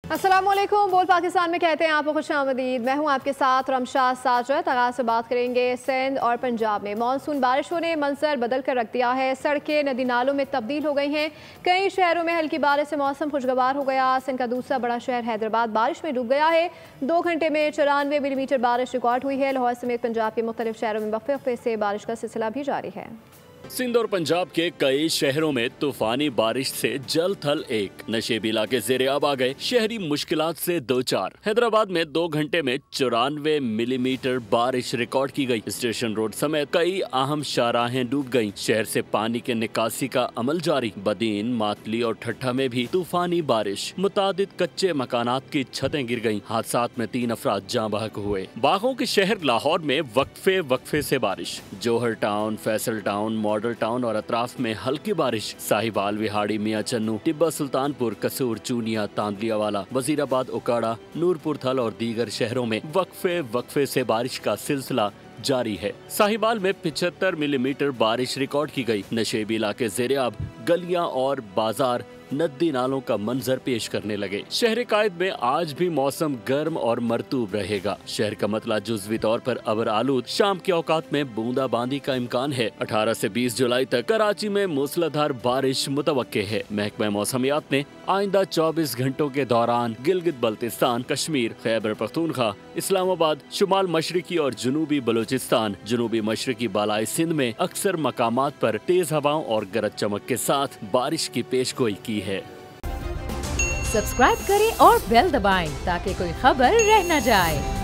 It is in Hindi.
अस्सलामुअलैकुम। बोल पाकिस्तान में कहते हैं आपको खुशामदीद। मैं हूं आपके साथ रमशाद साजद। आगाज़ से बात करेंगे सिंध और पंजाब में मानसून बारिशों ने मंजर बदल कर रख दिया है। सड़कें नदी नालों में तब्दील हो गई हैं। कई शहरों में हल्की बारिश से मौसम खुशगवार हो गया। सिंध का दूसरा बड़ा शहर हैदराबाद बारिश में डूब गया है। 2 घंटे में 94 मिलीमीटर बारिश रिकॉर्ड हुई है। लाहौर समेत पंजाब के मुख्तलिफ शहरों में वक्फे वक्फे से बारिश का सिलसिला भी जारी है। सिंध और पंजाब के कई शहरों में तूफानी बारिश से जल थल एक, नशेबी इलाके ज़ेरे-आब आ गए। शहरी मुश्किलात से दो चार। हैदराबाद में 2 घंटे में 94 मिलीमीटर बारिश रिकॉर्ड की गई। स्टेशन रोड समेत कई अहम शाहराहें डूब गईं। शहर से पानी के निकासी का अमल जारी। बदीन, मातली और ठट्ठा में भी तूफानी बारिश। मुतादिद कच्चे मकानात की छतें गिर गयी। हादसात में 3 अफराद जाँ बहक हुए। बागों के शहर लाहौर में वक्फे वक्फे से बारिश। Johar town, Faisal town, model town और अतराफ में हल्की बारिश। साहिवाल, विहाड़ी, मियां चन्नू, टिब्बा, सुल्तानपुर, कसूर, चूनिया, तांदलियावाला, वजीराबाद, उकाड़ा, नूरपुर थल और दीगर शहरों में वक्फे वक्फे से बारिश का सिलसिला जारी है। साहिवाल में 75 मिलीमीटर बारिश रिकॉर्ड की गई। नशेबी इलाके ज़ेरे-आब, गलियां और बाजार नदी नालों का मंजर पेश करने लगे। शहर कायद में आज भी मौसम गर्म और मरतूब रहेगा। शहर का मतला जुज़वी तौर पर अबर आलूद। शाम के औकात में बूंदाबांदी का इम्कान है। 18 से 20 जुलाई तक कराची में मूसलाधार बारिश मुतवक्के है। महकमा मौसमियात ने आइंदा 24 घंटों के दौरान गिलगित बल्तिस्तान, कश्मीर, खैबर पख्तूनख्वा, इस्लामाबाद, शुमाल मशरकी और जनूबी बलूचिस्तान, जनूबी मशरकी बालाई सिंध में अक्सर मकामात पर तेज हवाओं और गरज चमक के साथ बारिश की पेशगोई की है। सब्सक्राइब करें और बेल दबाएं ताकि कोई खबर रह न जाए।